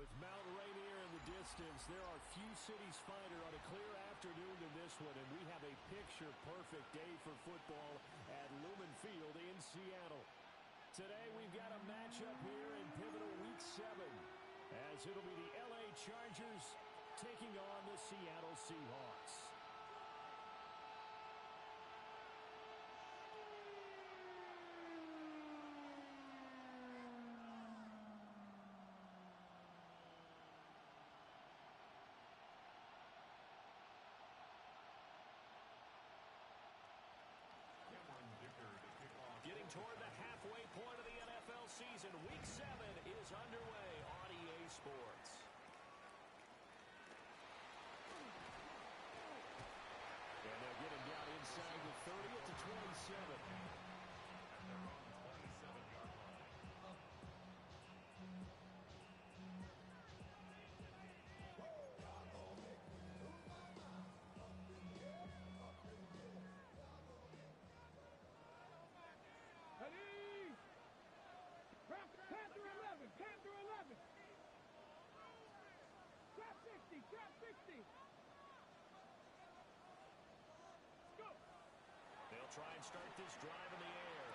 With Mount Rainier in the distance, there are few cities finer on a clear afternoon than this one, and we have a picture-perfect day for football at Lumen Field in Seattle. Today, we've got a matchup here in pivotal Week 7, as it'll be the LA Chargers taking on the Seattle Seahawks. Getting toward the halfway point of the NFL season, Week 7 is underway on EA Sports. And they'll get him down inside the 30 at the 27. And they're on the 27-yard line. Ready? Panther 11, Panther 11. Trap 60, trap 60. Go. They'll try and start this drive in the air.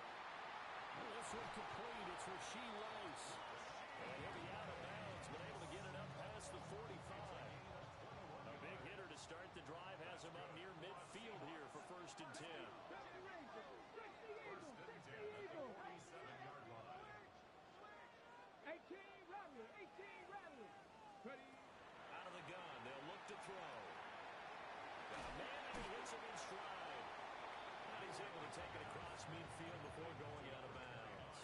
Well, this one complete. It's Rasheed Rice. And he'll be out of bounds, but able to get it up past the 45. A big hitter to start the drive has him up near midfield here for 1st and 10. 1st and 10 at the 47-yard line. 18 Rattler, 18 Rattler. Ready? Out of the gun, they'll look to throw. Got a man and he hits him in stride. And he's able to take it across midfield before going out of bounds.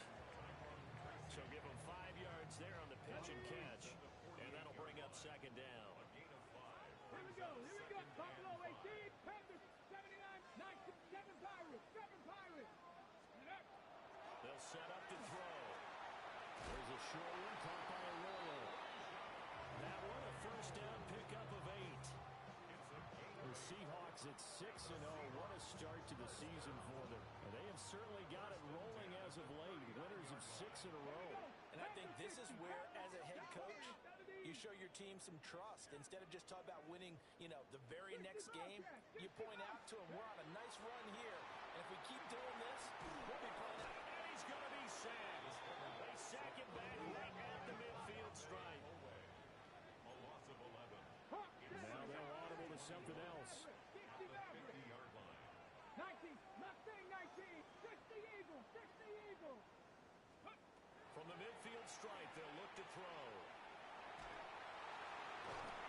So give him 5 yards there on the pitch and catch. And that'll bring up 2nd down. Here we go, Buffalo 18, Panthers 79, 19, 7 Pirates, 7 Pirates. They'll set up to throw. There's a short one caught by Arroyo. That one a 1st down pickup of 8. The Seahawks at 6-0. What a start to the season for them. And they have certainly got it rolling as of late. Winners of 6 in a row. And I think this is where, as a head coach, you show your team some trust. Instead of just talking about winning, the very next game, you point out to them, we're on a nice run here. And if we keep doing this, we'll be playing out. And he's going to be sacked. They sack him back right at the midfield stripe. A loss of 11. Now they're audible to something else. 50-yard line. 19, Mustang 19, 60 Eagles, 60 Eagles. From the midfield stripe, they'll look to throw.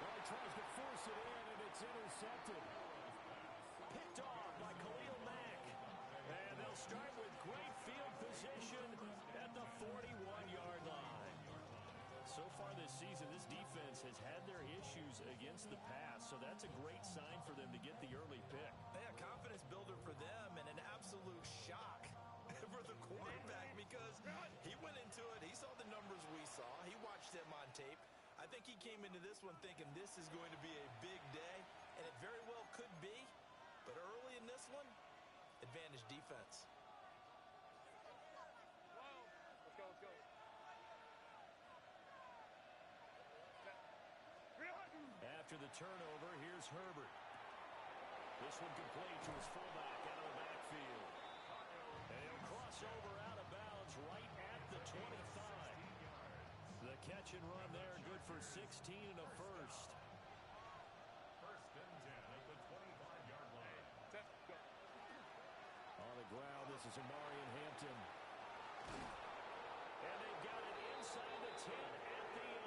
Well, he tries to force it in, and it's intercepted. Picked off by Khalil Mack. And they'll start with great field position at the 41-yard line. So far this season, this defense has had their issues against the pass, so that's a great sign for them to get the early pick. Yeah, confidence builder for them and an absolute shock for the quarterback because he went into it. He saw the numbers we saw. He watched them on tape. I think he came into this one thinking this is going to be a big day, and it very well could be. But early in this one, advantage defense. Let's go, let's go. After the turnover, here's Herbert. This one complete to his fullback out of the backfield. And he'll cross over out of bounds right at the 25. The catch and run there, good for 16 and a 1st. 1st and 10 at the 25-yard line. On the ground, this is Amari and Hampton. And they've got it inside the 10 at the 8.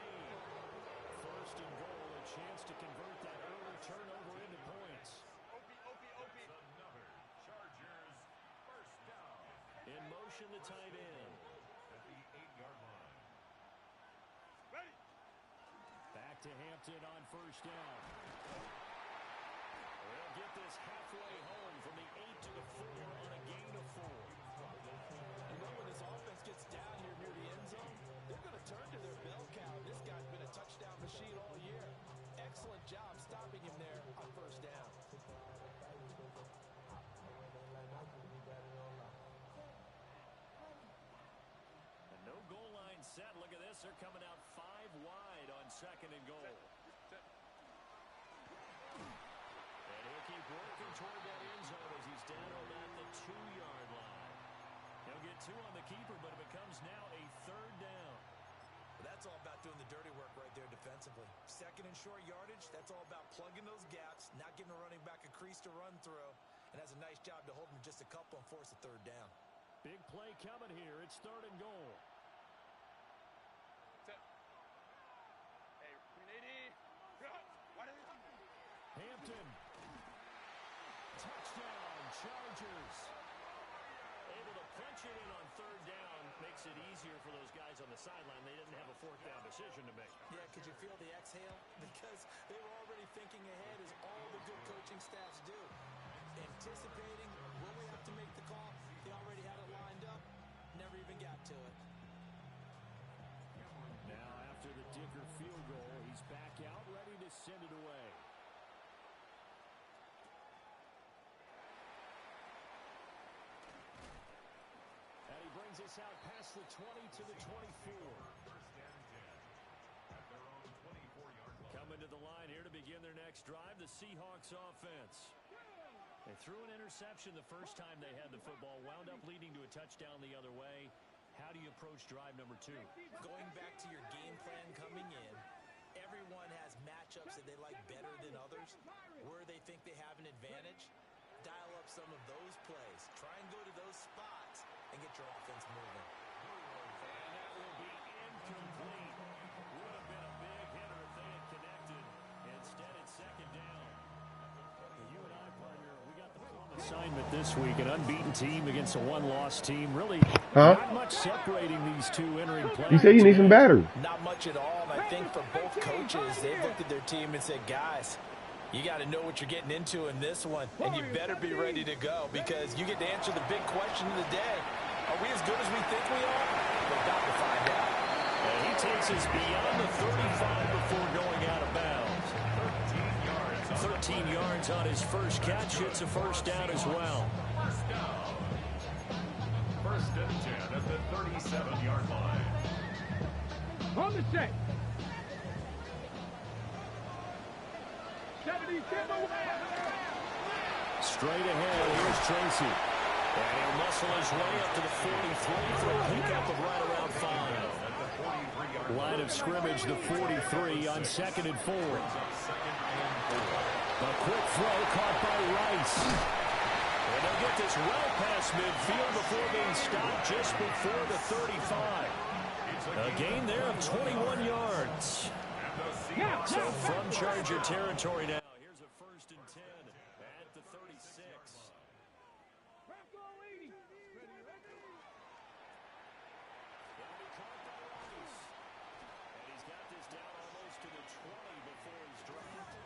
1st and goal, a chance to convert that early turnover into points. It's another Chargers 1st down. In motion, the tight end. At the 8-yard line. Ready. Back to Hampton on 1st down. They'll get this halfway home from the 8 to the 4 on a gain of 4. When this offense gets down here near the end zone, they're going to turn to their bell cow. This guy's been a touchdown machine all year. Excellent job stopping him there on 1st down. And no goal line set. Look at this. They're coming out 5 wide on second and goal. And he'll keep working toward that end zone as he's down on the 2-yard line. He'll get 2 on the keeper, but it becomes now a 3rd down. That's all about doing the dirty work right there defensively. Second and short yardage, that's all about plugging those gaps, not giving a running back a crease to run through, and has a nice job to hold him just a couple and force a 3rd down. Big play coming here. It's 3rd and goal. Hampton. Touchdown, Chargers. Able to punch it in on 3rd down. Makes it easier for those guys on the sideline. They didn't have a 4th down decision to make. Yeah, could you feel the exhale? Because they were already thinking ahead, as all the good coaching staffs do. Anticipating, will we have to make the call? They already had it lined up. Never even got to it. Now, after the Dicker field goal, he's back out, ready to send it away. And he brings us out past the 20 to the 24. Coming to the line here to begin their next drive, the Seahawks offense. They threw an interception the first time they had the football, wound up leading to a touchdown the other way. How do you approach drive number 2? Going back to your game plan coming in, everyone has matchups that they like better than others. Where they think they have an advantage, dial up some of those plays. Try and go to those spots and get your offense moving. And that will be incomplete. Would have been a big hitter if they had connected. Instead, it's 2nd down. You and I, partner, we got the plum assignment this week. An unbeaten team against a 1-loss team. Really not much separating these two entering play. You say you need some battery. Not much at all. And I think for both coaches, they've looked at their team and said, guys, you got to know what you're getting into in this one, and you better be ready to go because you get to answer the big question of the day. Are we as good as we think we are? We're about to find out. And he takes us beyond the 35 before going out of bounds. 13 yards on his first catch. It's a 1st down as well. First down. 1st and 10 at the 37-yard line. On the set. 70, Straight ahead, here's Tracy. And he'll muscle his way up to the 43 for a pickup of right around 5. Line of scrimmage, the 43 on 2nd and 4. A quick throw caught by Rice. And they'll get this well past midfield before being stopped just before the 35. A gain there of 21 yards. So from Charger territory now. Here's a 1st and 10 at the 36. And he's got this down almost to the 20 before he's dropped.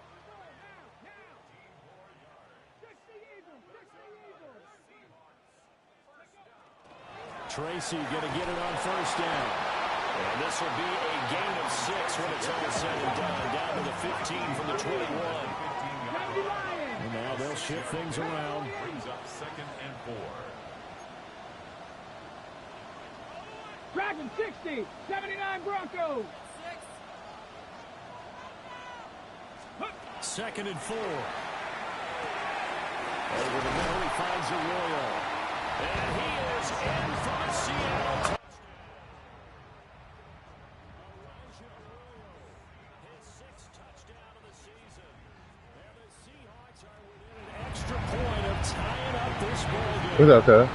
Tracy going to get it on 1st down. And this will be a gain of 6 when it's all said and done. Down to the 15 from the 21. And now they'll shift things around. Brings up 2nd and 4. Dragon 60, 79 Broncos. 2nd and 4. Over the middle, he finds Arroyo. And he is in for the Seattle touchdown. His 6th touchdown of the season. And the Seahawks are within an extra point of tying up this ball game. What's up, sir?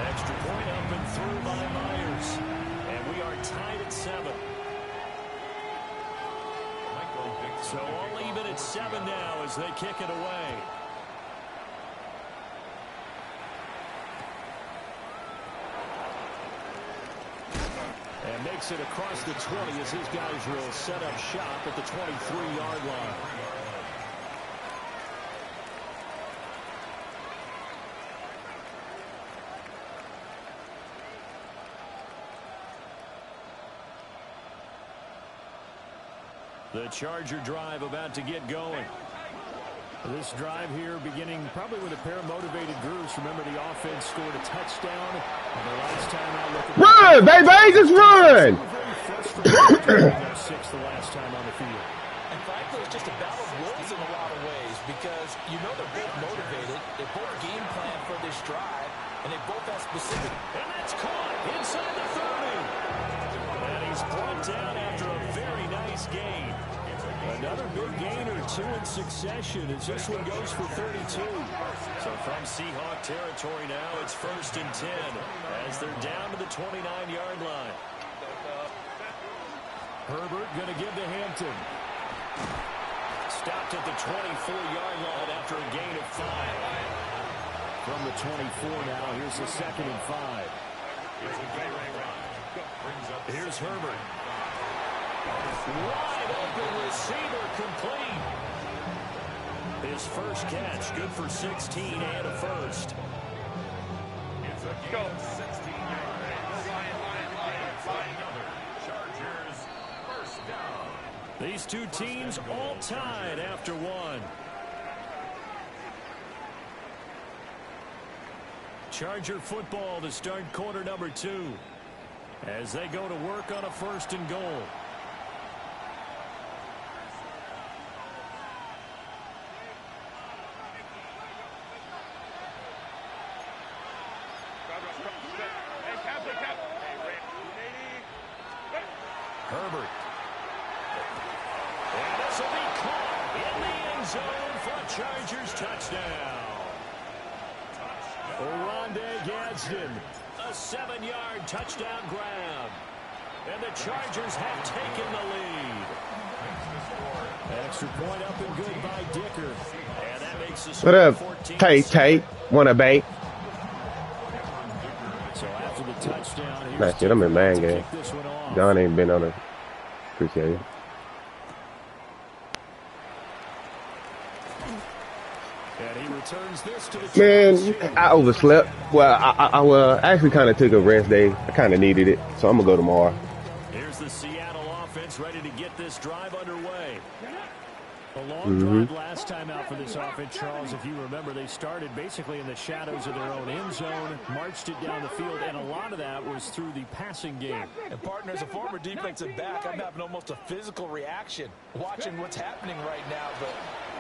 Extra point up and through by Myers. And we are tied at 7. So all even at 7 now as they kick it away. And makes it across the 20 as his guys will set up shop at the 23-yard line. The Charger drive about to get going. This drive here beginning probably with a pair of motivated groups. Remember, the offense scored a touchdown. And the last time I looked at Run, baby, just run! frustrating after getting up 6 the last time on the field. And frankly, it's just a battle of wills in a lot of ways because you know they're both motivated. They both game plan for this drive, and they both have specific. And that's caught inside the 30. And he's brought down after a very nice gain. Another big gain or 2 in succession as this one goes for 32. So from Seahawk territory now, it's 1st and 10 as they're down to the 29-yard line. Herbert going to give to Hampton. Stopped at the 24-yard line after a gain of 5. From the 24 now, here's the 2nd and 5. Here's Herbert. Wide open receiver complete. His first catch, good for 16 and a first. It's a go. 16 yards. Another Chargers first down. These two teams all tied after one. Charger football to start quarter number 2 as they go to work on a 1st and goal. Herbert. And this will be caught in the end zone for a Chargers touchdown. Oronde Gadsden, a 7-yard touchdown grab. And the Chargers have taken the lead. Extra point up and good by Dicker. And that makes the What up, 14. Tate? Wanna bait? So after the touchdown, Nah, shit, I'm in man game. John ain't been on it. Appreciate it. And he returns this to the Man, I overslept. Well, I actually kind of took a rest day. I kind of needed it, so I'm gonna go tomorrow. Here's the Seattle offense ready to get this drive underway. A long drive last time out for this offense, Charles. If you remember, they started basically in the shadows of their own end zone, marched it down the field, and a lot of that was through the passing game. And partner, as a former defensive back, I'm having almost a physical reaction watching what's happening right now. But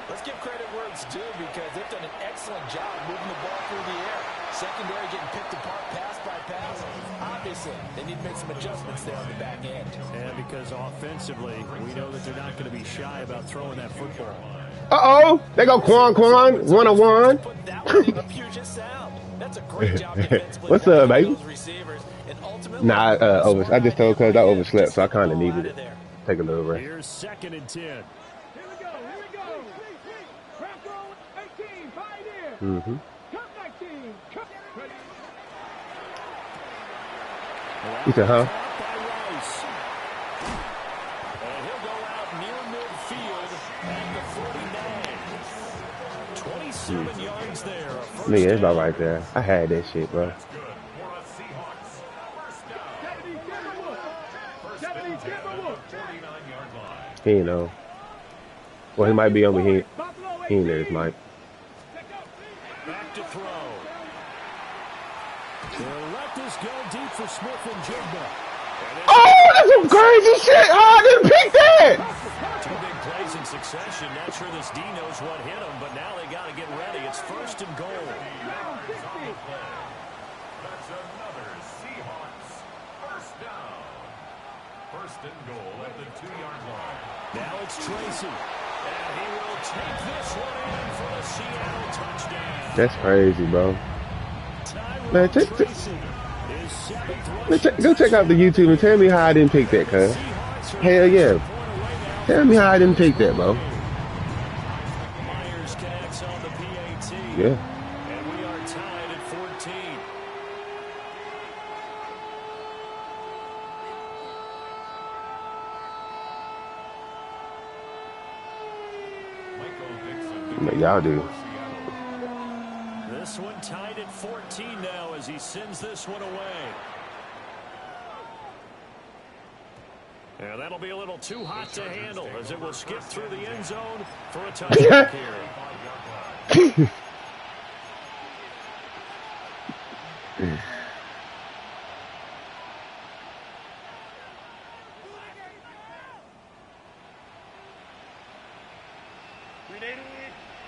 let's give credit where it's due because they've done an excellent job moving the ball through the air. Secondary getting picked apart pass by pass. Obviously, they need to make some adjustments there on the back end. And because offensively, we know that they're not going to be shy about throwing that football. Uh-oh, they go Quan, 101. Put that one in the Puget Sound. That's a great job defensively. What's up, baby? Those receivers, and ultimately, Nah, I just told cuz I overslept, so I kind of needed it. Take a little rest. Here's 2nd and 10. Here we go. Crack roll, 18, 5 in. Mm-hmm. Come 19. Come. He said, huh? By Rice. And he'll go out near midfield at the 49. 27 yards there. A first Nigga, it's about down. right there. I had that shit, bro. That's good for a Seahawks first down. 70 Timberwolves. 49-yard line. He ain't know. Well, he might be on, but he ain't there, his mic. Back to throw. They'll let this go deep for Smith and Jigba. Oh, that's some crazy shit. Oh, I didn't pick that. 2 big plays in succession. Not sure this D knows what hit him, but now they got to get ready. It's 1st and goal. That's another Seahawks first down. 1st and goal at the 2-yard line. Now it's Tracy. And he will take this one in for a Seattle touchdown. That's crazy, bro. Man, go check out the YouTube and tell me how I didn't pick that, cuz. Hell yeah. Tell me how I didn't pick that, bro. Myers connects on the PAT. Yeah. And we are tied at 14. Y'all do. This one tied at 14 now as he sends this one away. And that'll be a little too hot to handle as it will skip through the end zone for a touchdown here.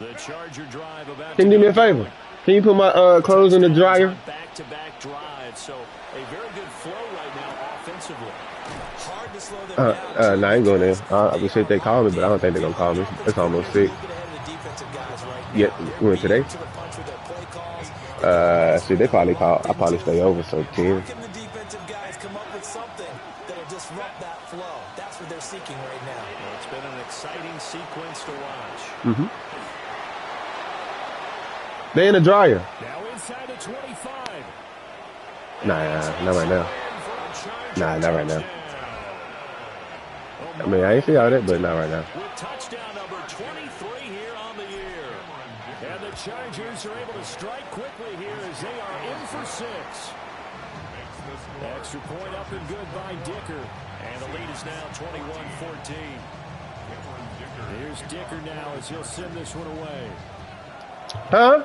The Charger drive about Can you do me a favor? Can you put my clothes in the dryer? Back-to-back drive, so a very good flow right now offensively. Hard to slow them down. Nah, I ain't going there. I wish they call me, but I don't think they're gonna call me. It's almost 6. Yeah, when today. See, they probably call. I probably stay over, so 10. Can the defensive guys come up with something that'll disrupt that flow? That's what they're seeking right now. Well, it's been an exciting sequence to watch. Mm-hmm. They in the dryer. Now inside the 25. Nah, not right now. Nah, not right now. I mean, I ain't see all that, but not right now. With touchdown number 23 here on the year. And the Chargers are able to strike quickly here as they are in for 6. Extra point up and good by Dicker. And the lead is now 21-14. Here's Dicker now as he'll send this one away. Huh?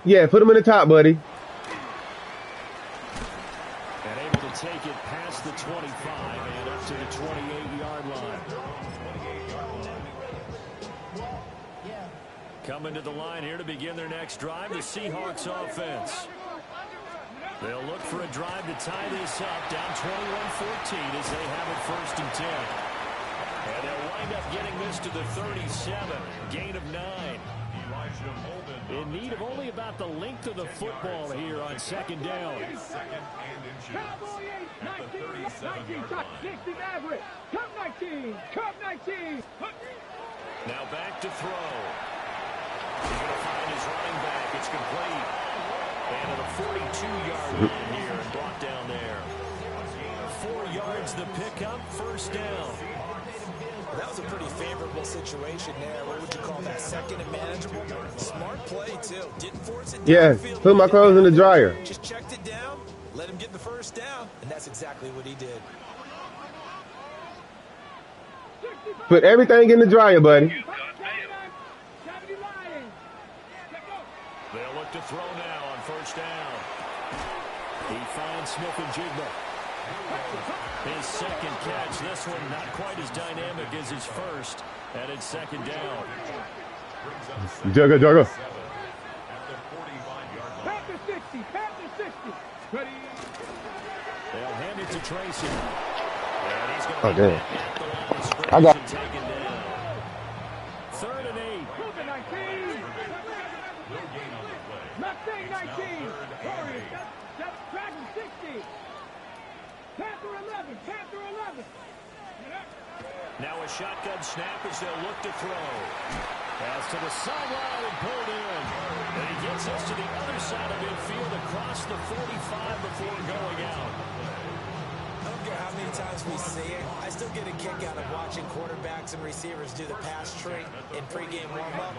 Yeah, put him in the top, buddy. And able to take it past the 25 and up to the 28-yard line. Coming to the line here to begin their next drive, the Seahawks offense. They'll look for a drive to tie this up, down 21-14 as they have it 1st and 10. And they'll wind up getting this to the 37, gain of 9. In need of only about the length of the football here on 2nd down. Cowboy 8, 19, touch, 60 average. Cup 19, Cup 19. Now back to throw. He's going to find his running back. It's complete. And at a 42-yard line here and brought down there. 4 yards the pickup, 1st down. That was a pretty favorable situation there. What would you call that? 2nd and manageable? Smart play, too. Didn't force it Yeah, downfield. put my clothes in the dryer. Just checked it down, let him get the 1st down, and that's exactly what he did. Put everything in the dryer, buddy. They'll look to throw now on 1st down. He finds Smith and Jigba. His 2nd catch. This one not quite as dynamic as his 1st. And it's 2nd down. Jugger. Pass the 60, pass the 60. Ready? They'll hand it to Tracy. And he's going to Oh, damn. I got taken down. 3rd and 8. Moving 19. Mustang 19. Warriors, that's Dragon 60. Panther 11, Panther 11. Now a shotgun snap as they'll look to throw. Pass to the sideline and pulled in. And he gets us to the other side of midfield across the 45 before going out. I don't care how many times we see it. I still get a kick out of watching quarterbacks and receivers do the pass tree in pregame warm-up.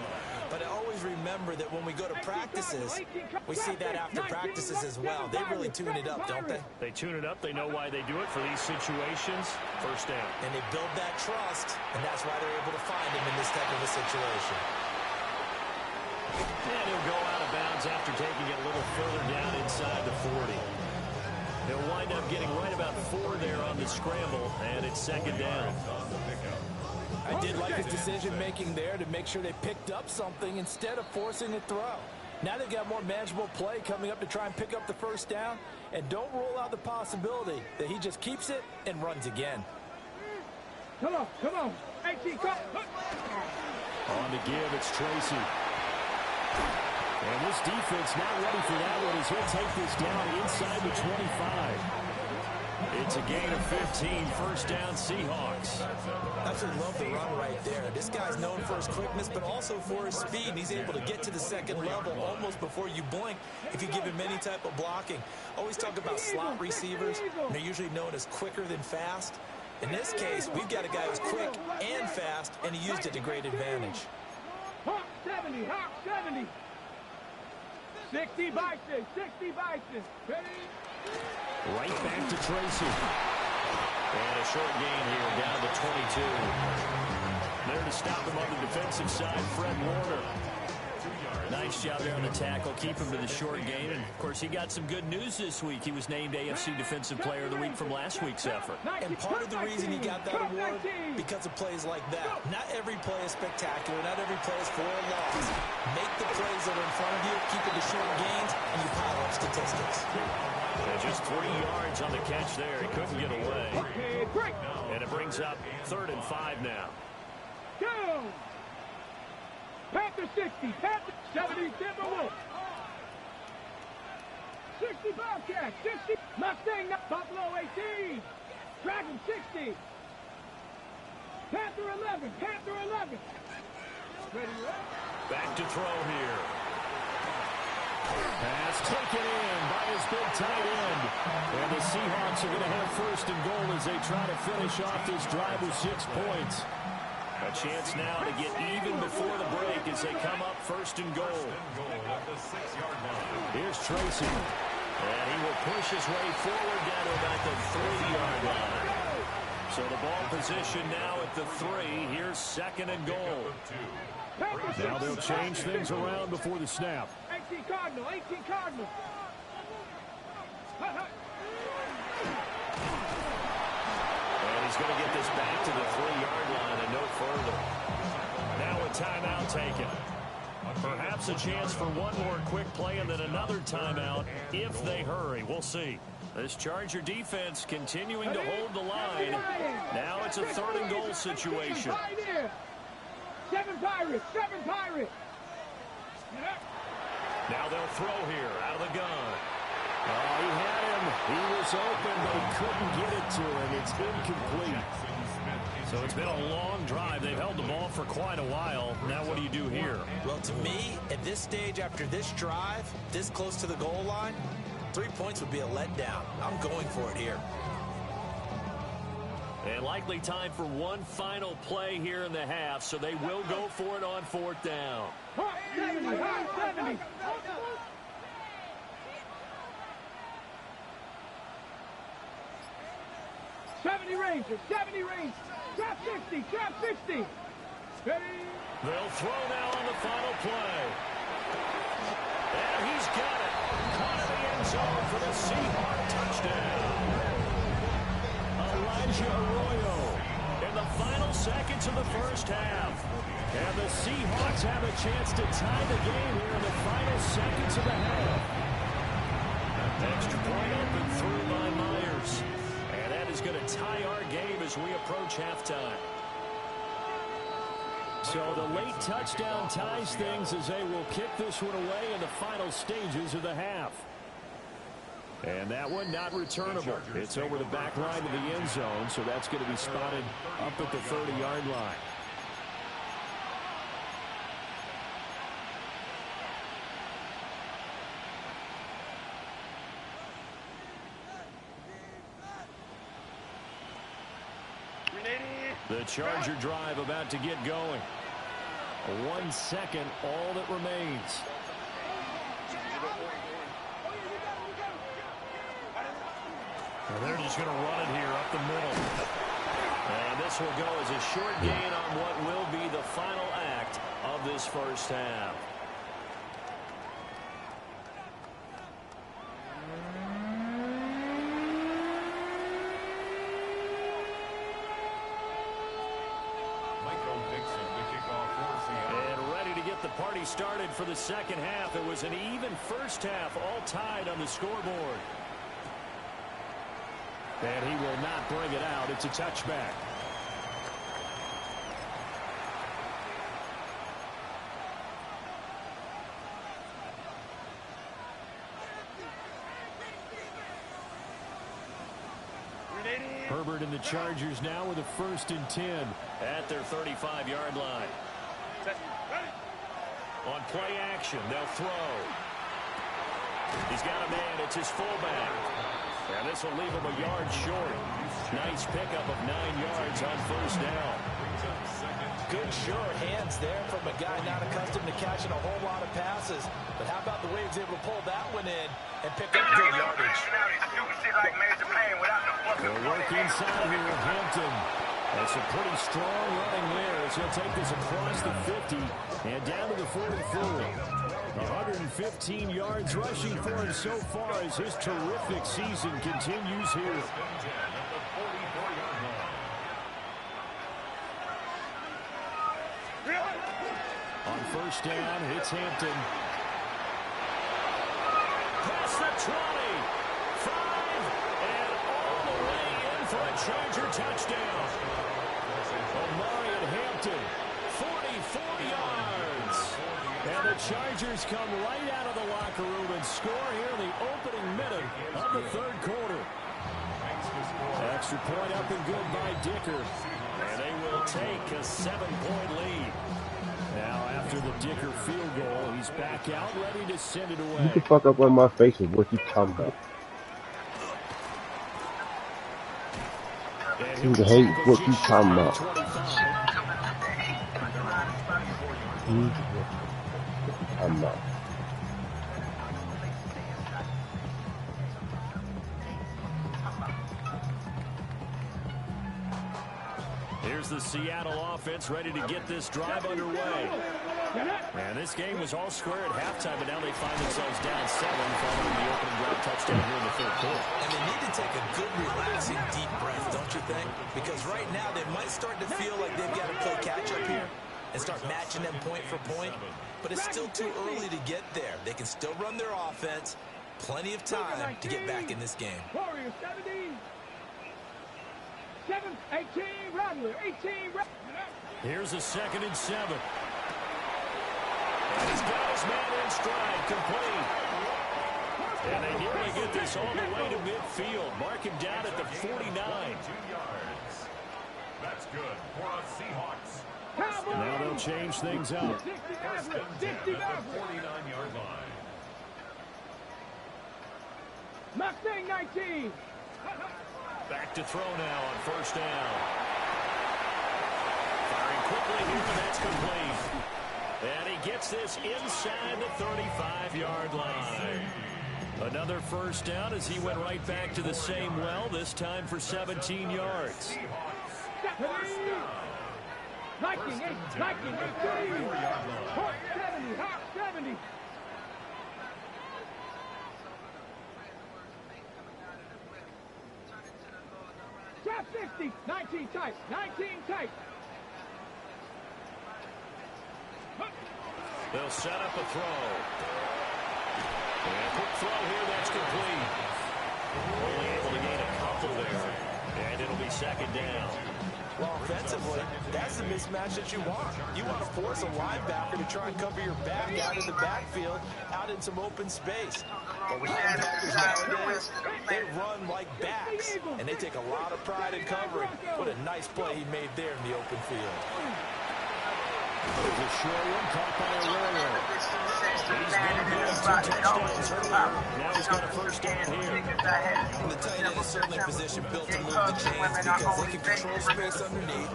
But I always remember that when we go to practices, we see that after practices as well. They really tune it up, don't they? They tune it up. They know why they do it for these situations. 1st down. And they build that trust, and that's why they're able to find him in this type of a situation. And he'll go out of bounds after taking it a little further down inside the 40. He'll wind up getting right about 4 there on the scramble, and it's 2nd down. I did like his decision-making there to make sure they picked up something instead of forcing a throw. Now they've got more manageable play coming up to try and pick up the 1st down, and don't rule out the possibility that he just keeps it and runs again. Come on. 18, come. On the give, it's Tracy. And this defense not ready for that one as he'll take this down inside the 25. It's a gain of 15, 1st down Seahawks. Absolutely love the run right there. This guy's known for his quickness, but also for his speed. And he's able to get to the 2nd level almost before you blink if you give him any type of blocking. Always talk about slot receivers. They're usually known as quicker than fast. In this case, we've got a guy who's quick and fast, and he used it to great advantage. Hawk 70, Hawk 70. 60 Bison, 60 Bison. Ready? Right back to Tracy. And a short gain here down to 22. There to stop him on the defensive side, Fred Warner. Nice job there on the tackle. Keep him to the short game. And, of course, he got some good news this week. He was named AFC Defensive Player of the Week from last week's effort. And part of the reason he got that award, because of plays like that. Not every play is spectacular. Not every play is for a loss. Make the plays that are in front of you, keep it to short gains, and you pile up statistics. And just 3 yards on the catch there. He couldn't get away. And it brings up 3rd and 5 now. Go! Panther 60, Panther 70, Timberwolves. 60 Bobcats, 60 Mustang, Buffalo 18, Dragon 60, Panther 11, Panther 11. Ready, back to throw here. Pass taken in by his big tight end. And the Seahawks are going to have 1st and goal as they try to finish off this drive with 6 points. A chance now to get even before the break as they come up 1st and goal. Here's Tracy. And he will push his way forward down to about the 3-yard line. So the ball position now at the 3. Here's 2nd and goal. Now they'll change things around before the snap. 18 Cardinal, 18 Cardinal. And he's going to get this back to the 3-yard line and no further. Now a timeout taken. Perhaps a chance for one more quick play and then another timeout if they hurry. We'll see. This Charger defense continuing to hold the line. Now it's a 3rd and goal situation. 7 Pirates, 7 Pirates. Now they'll throw here out of the gun. Oh, he had him. He was open, but he couldn't get it to him. It's incomplete. So it's been a long drive. They've held the ball for quite a while. Now what do you do here? Well, to me, at this stage after this drive, this close to the goal line, 3 points would be a letdown. I'm going for it here. And likely time for one final play here in the half, so they will go for it on 4th down. 70. 70 Rangers, 70 Rangers. Trap 60, trap 60. Ready? They'll throw now on the final play. And he's got it. Caught in the end zone for the Seahawk touchdown. Elijah Arroyo in the final seconds of the 1st half. And the Seahawks have a chance to tie the game here in the final seconds of the half. Extra point up and through by Myers. And that is going to tie our game as we approach halftime. So the late touchdown ties things as they will kick this one away in the final stages of the half. And that one not returnable. It's over the back line of the end zone, so that's going to be spotted up at the 30-yard line. The Charger drive about to get going. 1 second, all that remains. And they're just going to run it here up the middle. And this will go as a short gain on what will be the final act of this 1st half. Party started for the 2nd half. It was an even 1st half, all tied on the scoreboard. And he will not bring it out. It's a touchback. Herbert and the Chargers now with a 1st and 10 at their 35-yard line. On play action, they'll throw. He's got a man. It's his fullback. And this will leave him a yard short. Nice pickup of 9 yards on 1st down. Good short hands there from a guy not accustomed to catching a whole lot of passes. But how about the way he was able to pull that one in and pick up good yardage? They'll work inside here with Hampton. That's a pretty strong running there as he'll take this across the 50 and down to the 44. 115 yards rushing for him so far as his terrific season continues here. On first down, it's Hampton. Past the 20, 5, and all the way in for a Charger touchdown. Omarion Hampton, 44 yards. And the Chargers come right out of the locker room and score here in the opening minute of the third quarter. Extra point up and good by Dicker. And they will take a 7-point lead. Now, after the Dicker field goal, he's back out, ready to send it away. You can fuck up on my face with what you talking about. You can hate what you talking about. I'm not. Here's the Seattle offense ready to get this drive underway. And this game was all square at halftime, but now they find themselves down 7 following the opening drive touchdown here in the third quarter. And they need to take a good, relaxing, deep breath, don't you think? Because right now they might start to feel like they've got to play catch-up here and start matching them point for point. But it's still too early to get there. They can still run their offense. Plenty of time to get back in this game. Warriors 17. 7, 18, Rattler, 18, Here's a 2nd and 7. And he's got his man in stride, complete. And they nearly get this all the way to midfield. Mark him down at the 49. 2 yards. That's good for a Seahawks. Now they'll change things up. First and 10 at the 49-yard line. Mustang 19. Back to throw now on first down. Firing quickly here, and that's complete. And he gets this inside the 35-yard line. Another first down as he went right back to the same well, this time for 17 yards. Viking 18. Hawk 70. Hawk 70. Drop 60. 19 tight. 19 tight. They'll set up a throw. And a quick throw here, that's complete. Only able to gain a couple there. And it'll be 2nd down. Well, offensively, that's the mismatch that you want. You want to force a linebacker to try and cover your back out in the backfield, out in some open space. But linebackers nowadays, they run like backs, and they take a lot of pride in covering. What a nice play he made there in the open field. There's a short one caught by Arroyo. He's been good 2 touchdowns earlier. Now he's got a first down here. And the tight end is certainly a position built to move the chains because they can control space underneath.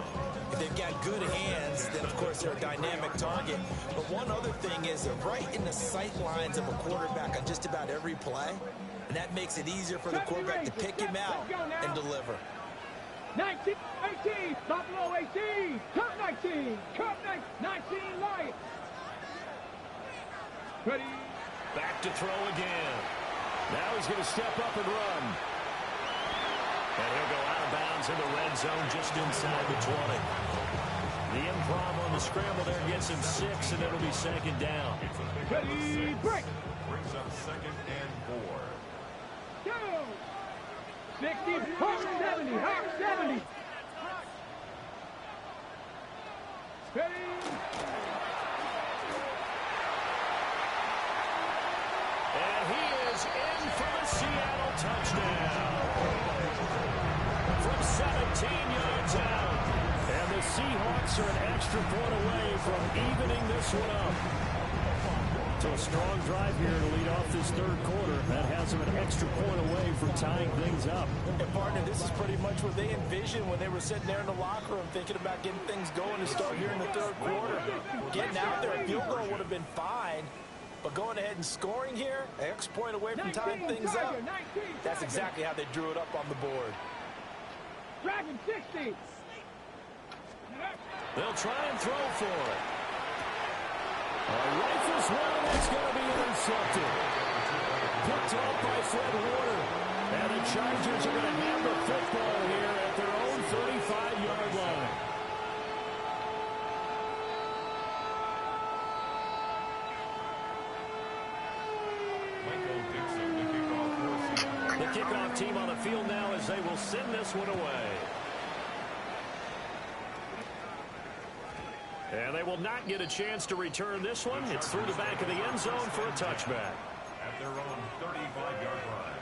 If they've got good hands, then of course they're a dynamic target. But one other thing is they're right in the sight lines of a quarterback on just about every play. And that makes it easier for the quarterback to pick him out and deliver. 19, 18, Buffalo 18, Cup 19, Cup 19, Lions. Ready. Back to throw again. Now he's going to step up and run. And he'll go out of bounds in the red zone just inside the 20. The improv on the scramble there gets him 6, and it'll be 2nd down. Ready, break. Brings up 2nd and 4. Go. 60, Hawk 70, Hawk 70. Ready. And he is in for the Seattle touchdown. From 17 yards out. And the Seahawks are an extra point away from evening this one up. So a strong drive here to lead off this third quarter. That has them an extra point away from tying things up. And partner, this is pretty much what they envisioned when they were sitting there in the locker room thinking about getting things going to start here in the third quarter. Getting out there, a field goal would have been fine. But going ahead and scoring here, an extra point away from tying things up, that's exactly how they drew it up on the board. Dragon 60. They'll try and throw for it. Rifles one, that's going to be intercepted. Picked off by Fred Warner. And the Chargers are going to have the football here at their own 35-yard line. The kickoff team on the field now as they will send this one away. And they will not get a chance to return this one. It's through the back of the end zone for a touchback. At their own 35-yard line.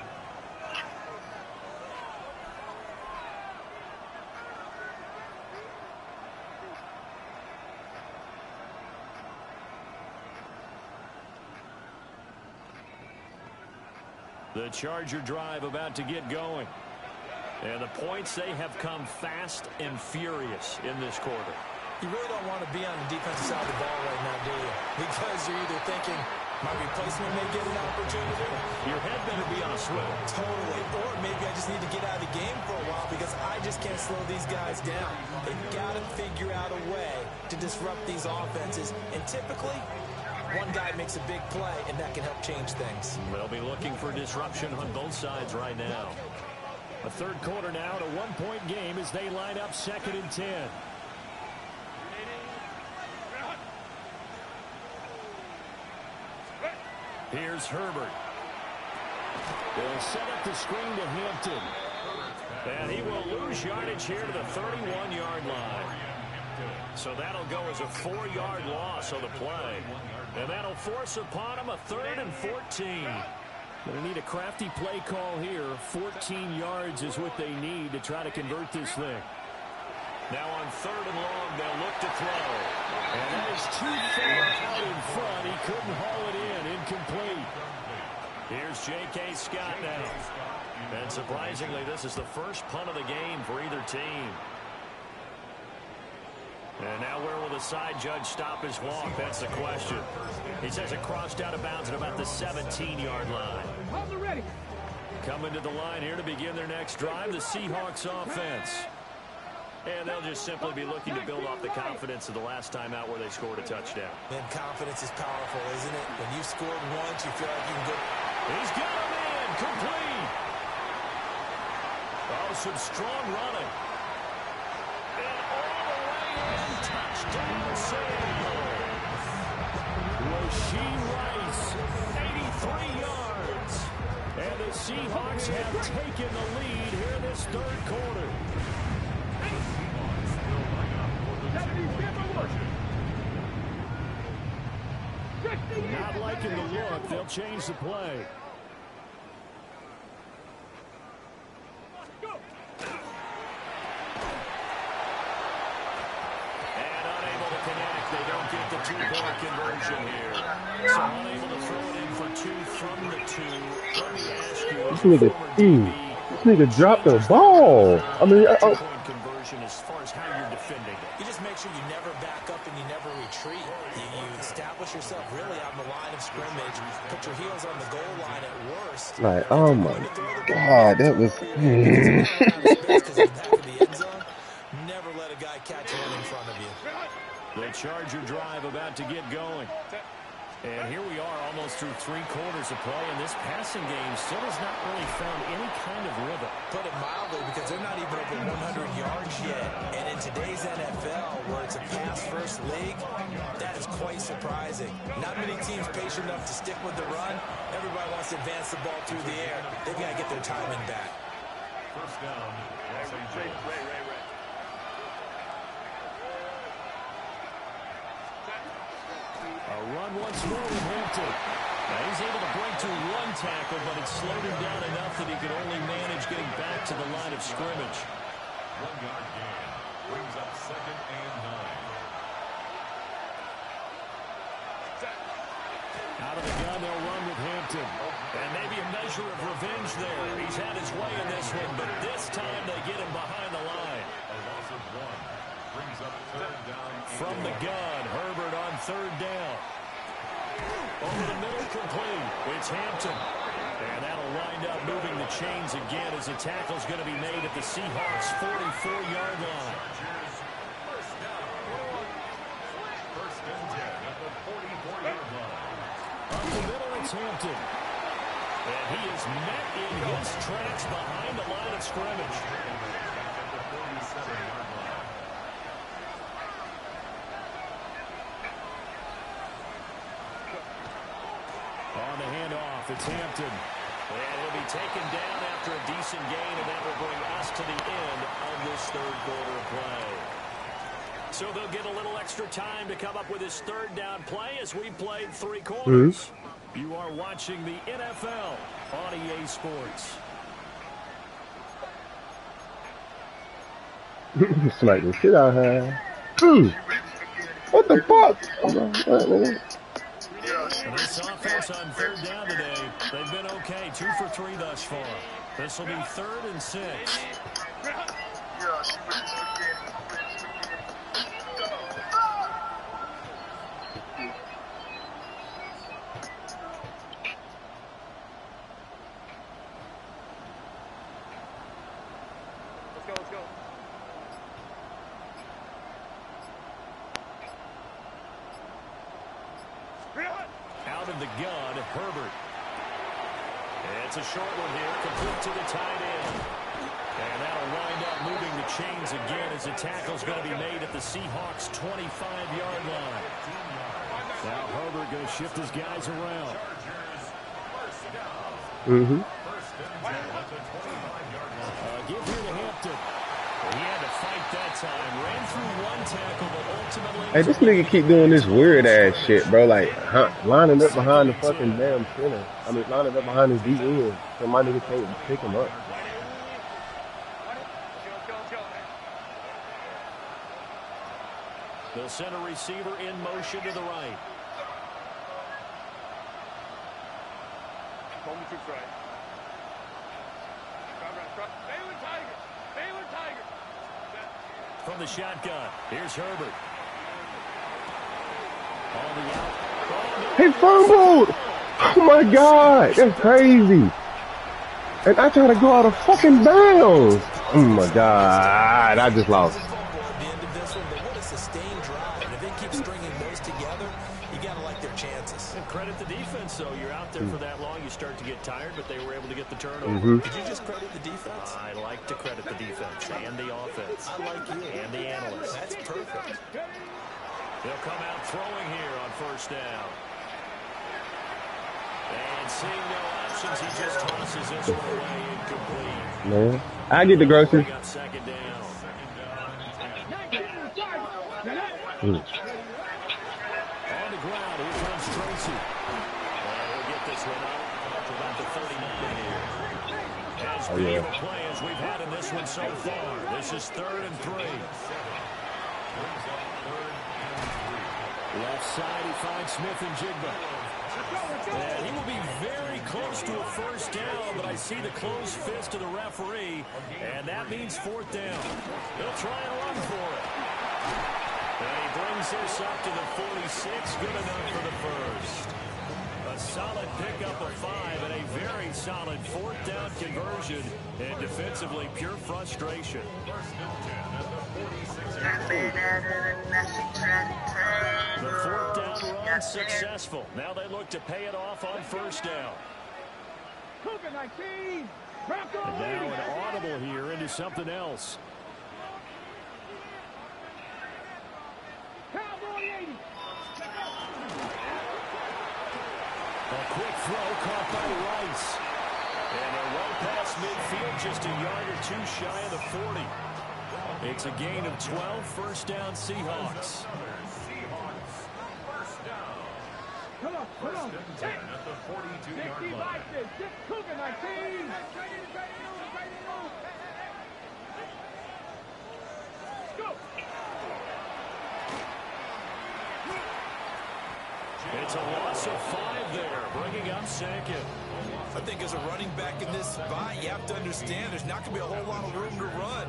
The Charger drive about to get going. And the points, they have come fast and furious in this quarter. You really don't want to be on the defensive side of the ball right now, do you? Because you're either thinking, my replacement may get an opportunity. Your head better be on a swivel. Totally. Or maybe I just need to get out of the game for a while because I just can't slow these guys down. They've got to figure out a way to disrupt these offenses. And typically, one guy makes a big play, and that can help change things. They'll be looking for disruption on both sides right now. A third quarter now, a one-point game as they line up 2nd and 10. Here's Herbert. They'll set up the screen to Hampton. And he will lose yardage here to the 31-yard line. So that'll go as a 4-yard loss on the play. And that'll force upon him a 3rd and 14. Going to need a crafty play call here. 14 yards is what they need to try to convert this thing. Now on 3rd and long, they'll look to throw. And that is too far out in front. He couldn't haul it in. Incomplete. Here's J.K. Scott now. And surprisingly, this is the first punt of the game for either team. And now where will the side judge stop his walk? That's the question. He says it crossed out of bounds at about the 17-yard line. Coming to the line here to begin their next drive, the Seahawks offense. And they'll just simply be looking to build off the confidence of the last time out where they scored a touchdown. And confidence is powerful, isn't it? When you've scored once, you feel like you can go. He's got him in. Complete. Oh, some strong running. And all the way in. Touchdown save. Rasheed Rice, 83 yards. And the Seahawks have taken the lead here in this third quarter. Not liking the look. They'll change the play. And unable to connect. They don't get the two-point conversion here. So unable to throw it in for 2 from the 2. Let me ask you. This nigga dropped the ball. I mean, two-point conversion as far as how you're defending it. You just make sure you never back up and you never retreat. You establish yourself really on the line of scrimmage. Put your heels on the goal line at worst. like, oh my God, that was. Never let a guy catch one in front of you. The Charger drive about to get going. And here we are almost through 3 quarters of play, and this passing game still has not really found any kind of rhythm. Put it mildly, because they're not even over 100 yards yet. And in today's NFL, where it's a pass-first league, that is quite surprising. Not many teams patient enough to stick with the run. Everybody wants to advance the ball through the air. They've got to get their timing back. First down, Los Angeles. A run once more with Hampton. Now he's able to break to 1 tackle, but it slowed him down enough that he could only manage getting back to the line of scrimmage. 1-yard gain brings up 2nd and 9. Out of the gun, they'll run with Hampton. And maybe a measure of revenge there. He's had his way in this one, but this time they get him behind the line. A loss of 1 brings up 3rd down. From the gun, Herbert on 3rd down. Over the middle, complete. It's Hampton. And that'll wind up moving the chains again as the tackle's going to be made at the Seahawks' 44-yard line. it's Hampton. And he is met in his tracks behind the line of scrimmage. On the handoff, it's Hampton. And he'll be taken down after a decent gain, and that will bring us to the end of this third quarter of play. So they'll get a little extra time to come up with his third down play as we played 3 quarters. You are watching the NFL on EA Sports. Smack the shit out of her. What the fuck? This offense on third down today, they've been okay. 2 for 3 thus far. This will be 3rd and 6. Let's go. Out of the gun, Herbert. It's a short one here, complete to the tight end. And that'll wind up moving the chains again as the tackle's going to be made at the Seahawks' 25-yard line. Now Herbert going to shift his guys around. Give here to Hampton. He had to fight that time. Ran through one tackle, but ultimately... Hey, this nigga keep doing this weird-ass shit, bro. Like, lining up behind the fucking damn center. I mean, lining up behind his deep end. So my nigga can't pick him up. They'll send a receiver in motion to the right. Home to right. Baylor Tiger. From the shotgun, here's Herbert. On the out. He fumbled! Oh my god, that's crazy. And I try to go out of fucking bounds. Oh my god, I just lost. Credit the defense, though. You're out there for that long, you start to get tired, but they were able to get the turnover. Did you just credit the defense? I like to credit the defense and the offense. I like you. And the analysts. That's perfect. They'll come out throwing here on first down. And seeing no options, he just tosses this one away incomplete. Man, I get the groceries. Got second down. On the ground, here comes Tracy. We'll get this one up to about the 39 here. As big of a play as we've had in this one so far. This is 3rd and 3. Left side, he finds Smith and Jigba. And he will be very close to a first down, but I see the closed fist of the referee, and that means 4th down. They'll try and run for it. And he brings this up to the 46, good enough for the first. A solid pickup of 5 and a very solid 4th down conversion, and defensively pure frustration. The 4th down run successful. Now they look to pay it off on first down. And now an audible here into something else. A quick throw caught by Rice. And they're well past midfield, just a yard or 2 shy of the 40. It's a gain of 12, first down Seahawks. Come on. At the 42-yard line. It's a loss of 5 there, bringing up 2nd. I think as a running back in this spot, you have to understand there's not going to be a whole lot of room to run.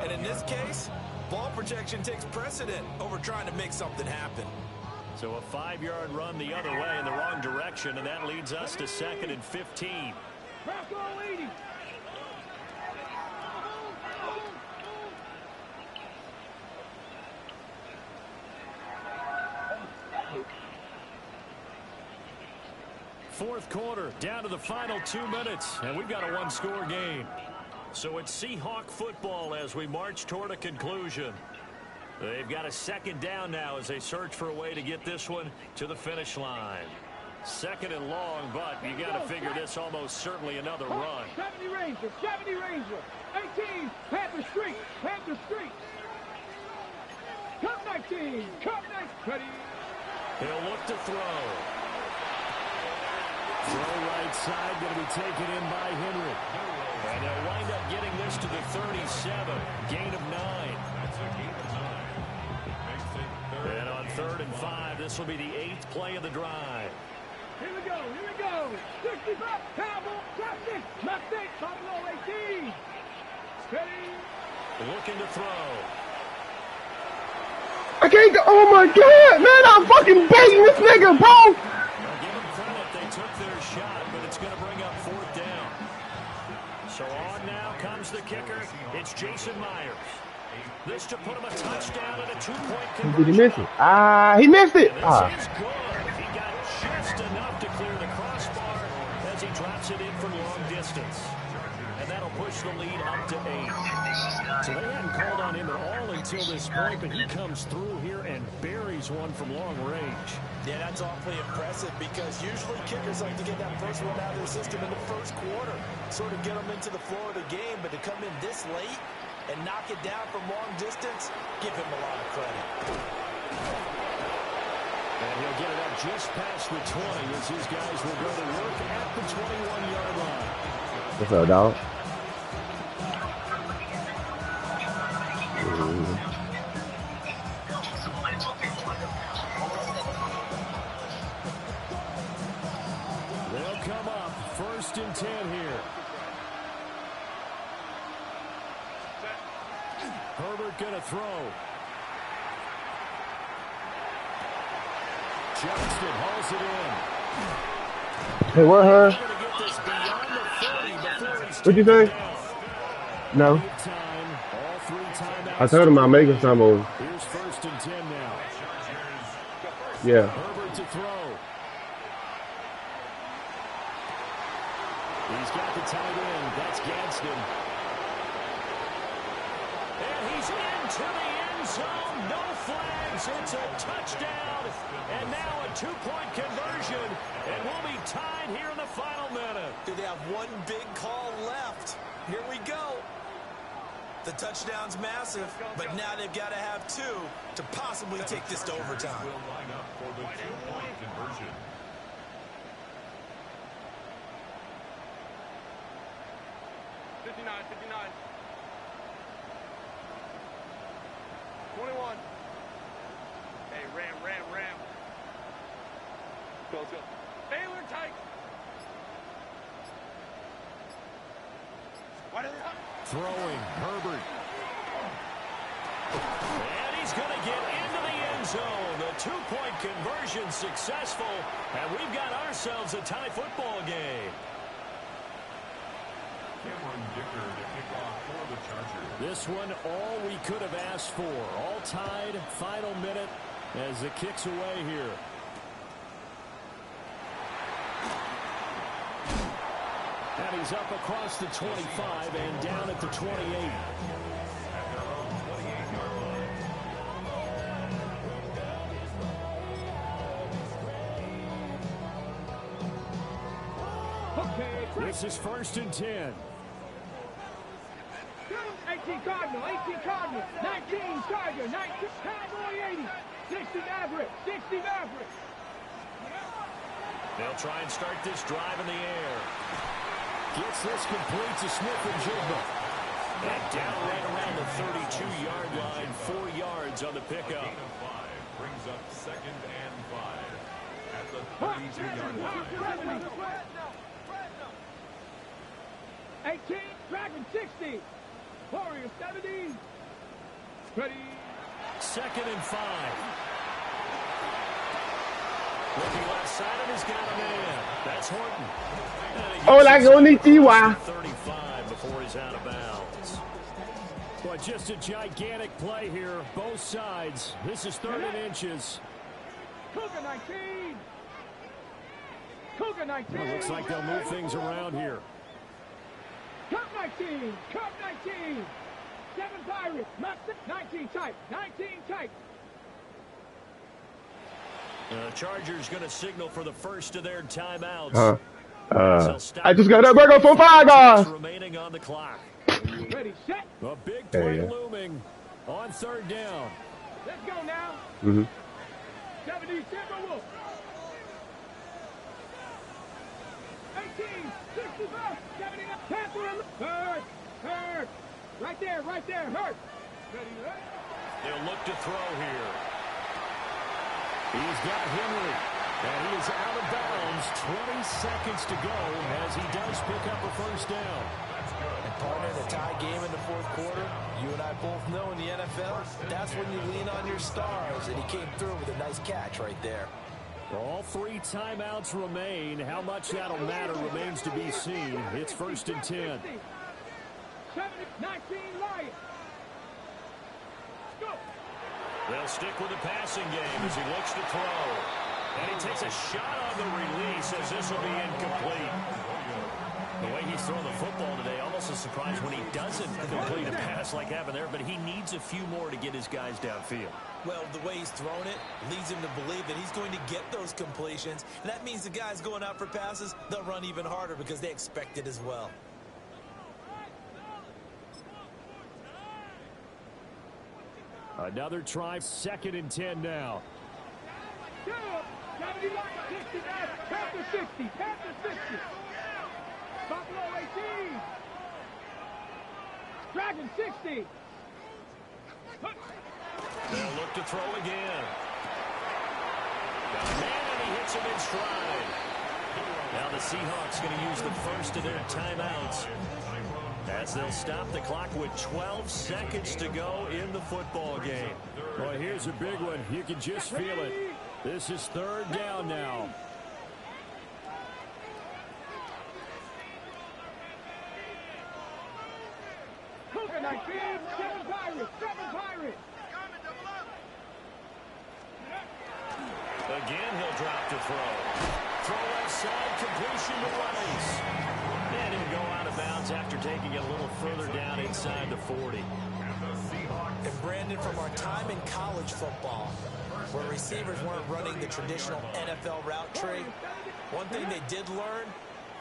And in this case, ball protection takes precedent over trying to make something happen. So a 5-yard run the other way in the wrong direction, and that leads us to 2nd and 15. fourth quarter, down to the final 2 minutes, and we've got a one-score game. So it's Seahawk football as we march toward a conclusion. They've got a second down now as they search for a way to get this one to the finish line. Second and long, but you got to figure this almost certainly another run. 70 Ranger, 70 Ranger. 18, Panther Street, Panther Street. Come 19, come 19. Ready. He'll look to throw. Throw right side, going to be taken in by Henry. And they'll wind up getting this to the 37. Gain of 9. That's a gain of 9. Makes it third. And on 3rd and 5, this will be the 8th play of the drive. Here we go, here we go. 65, Cowboy, traffic, mistake, Buffalo 18. Steady. Looking to throw. I can't go. Oh my God, man, I'm fucking beating this nigga, bro. Now give them credit, they took their shot, but it's going to bring up 4th down. So on now comes the kicker. It's Jason Myers. This to put him a touchdown and a 2-point conversion. Did he miss it? He missed it. This is good. He got just enough to clear the crossbar as he drops it in from long distance. And that'll push the lead up to 8. So they hadn't called on him at all until this point, but he comes through here and buries one from long range. Yeah, that's awfully impressive because usually kickers like to get that first one out of their system in the first quarter, sort of get them into the flow of the game, but to come in this late and knock it down from long distance, give him a lot of credit. And he'll get it up just past the 20 as his guys will go to work at the 21-yard line. What's up, dog? They'll come up 1st and 10 here. Herbert gonna throw. Johnston hauls it in. Hey, what, huh? What'd you say? No. I told him I'm making some of them. Here's 1st and 10 now. Yeah. Herbert to throw. He's got the tight end. That's Gadsden. And he's into the end zone. No flags. It's a touchdown. And now a 2-point conversion. And we'll be tied here in the final minute. Do they have one big call left? Here we go. The touchdown's massive, but now they've got to have 2 to possibly take this to overtime. Will line up for the 2-point conversion. Hey, ram. Go. Taylor tight. Throwing, Herbert. And he's going to get into the end zone. The 2-point conversion successful, and we've got ourselves a tie football game. Cameron Dicker to kick off for the Chargers. This one, all we could have asked for. All tied, final minute as it kicks away here. And he's up across the 25 and down at the 28. At their own 28-yard line. Okay. This is 1st and 10. 18 Cardinal, 19 Charger, 19 Cowboy 80, 60 Maverick, 60 Maverick. They'll try and start this drive in the air. Gets this complete to Smith and Jigba. And down right around the 32-yard line, 4 yards on the pickup. A gain of 5 brings up 2nd and 5 at the 32-yard line. 18, Dragon 60, Warrior 70. Ready. 2nd and 5. Looking left side, and he's got a man. That's Horton. Hola, konnichiwa. 35 before he's out of bounds. But just a gigantic play here, both sides. This is 3rd and inches. Cougar 19. Cougar 19. Well, looks like they'll move things around here. Cup 19. Cup 19. 7 Pirates. 19 tight. 19 tight. Chargers going to signal for the first of their timeouts. I just got that burger from Five Guys. Remaining on the clock. Ready, set. A big play looming on third down. Let's go now. 70 Timberwolves. 18, 65, 79, Panther. Hurt. Right there, hurt. Ready, They'll look to throw here. He's got Henry, and he is out of bounds. 20 seconds to go as he does pick up a first down. And partner, in a tie game in the fourth quarter, you and I both know in the NFL, that's when you lean on your stars, and he came through with a nice catch right there. All 3 timeouts remain. How much that'll matter remains to be seen. It's first and 10. 19 Lions. Go. They'll stick with the passing game as he looks to throw. And he takes a shot on the release as this will be incomplete. The way he's throwing the football today, almost a surprise when he doesn't complete a pass like happened there, but he needs a few more to get his guys downfield. Well, the way he's thrown it leads him to believe that he's going to get those completions. And that means the guys going out for passes, they'll run even harder because they expect it as well. Another try, second and 10 now. 70 Lions, 60, Panther 60, Panther 60. Buffalo 18. Dragon 60. They'll look to throw again. Got a man and he hits him in stride. Now the Seahawks going to use the first of their timeouts as they'll stop the clock with 12 seconds to go in the football game. Boy, here's a big one. You can just feel it. This is third down now. Cougar 19, 7 Pirates, 7 Pirates. Again, he'll drop to throw. Throw outside, completion to Rice. And he'll go out of bounds after taking it a little further down inside the 40. And Brandon, from our time in college football, where receivers weren't running the traditional NFL route tree, one thing they did learn,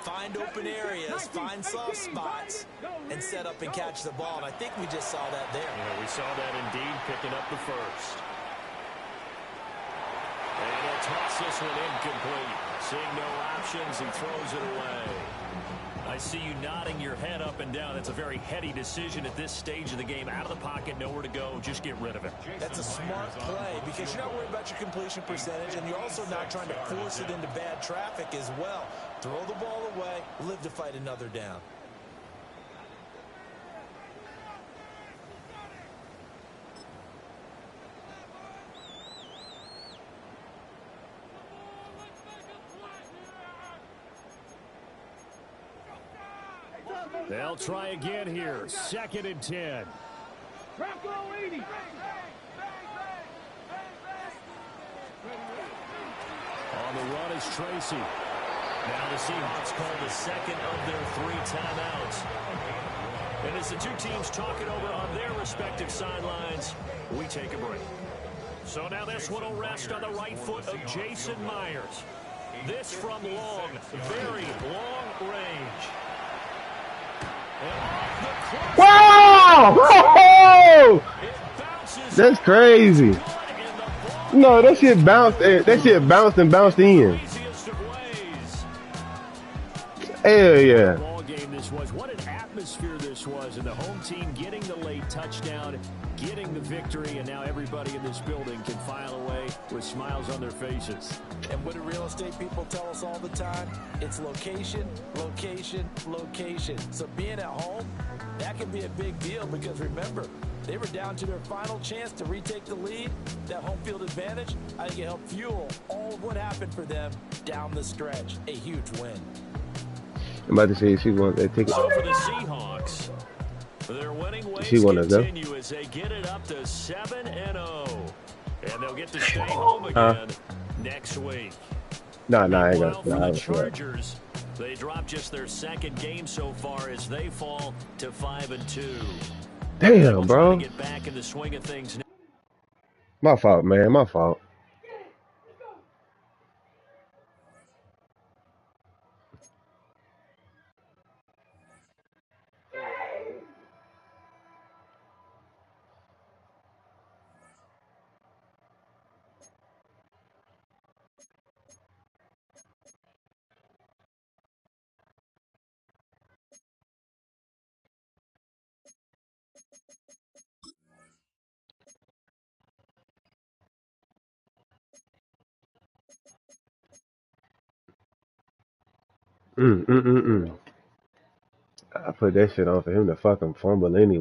find open areas, find soft spots, and set up and catch the ball. And I think we just saw that there. Yeah, we saw that indeed, picking up the first. And he'll toss this one incomplete. Seeing no options, he throws it away. I see you nodding your head up and down. That's a very heady decision at this stage of the game. Out of the pocket, nowhere to go. Just get rid of it. That's a smart play because you're not worried about your completion percentage, and you're also not trying to force it into bad traffic as well. Throw the ball away, live to fight another down. They'll try again here. Second and 10. Bronco 80. On the run is Tracy. Now the Seahawks call the second of their 3 timeouts. And as the two teams talk it over on their respective sidelines, we take a break. So now this one will rest on the right foot of Jason Myers. This from long, very long range. Wow! Oh! That's crazy. No, that shit bounced. That shit bounced and bounced in. Hell yeah. What an atmosphere this was, and the home team getting the late touchdown, getting the victory, and now everybody in this building can file away with smiles on their faces. And what do real estate people tell us all the time? It's location, location, location. So being at home, that can be a big deal because remember, they were down to their final chance to retake the lead. That home field advantage, I think it helped fuel all of what happened for them down the stretch. A huge win. I'm about to say she wants that ticket. So for the Seahawks, their winning ways She wanna go. continue as they get it up to 7-0. And they'll get to stay home again next week. Nah, I ain't gonna. Meanwhile, Nah, for I the ain't gonna. Chargers, they dropped just their second game so far as they fall to 5-2. They will Damn, try to bro. get back in the swing of things. My fault, man. My fault. Mm. I put that shit on for him to fucking fumble anyway.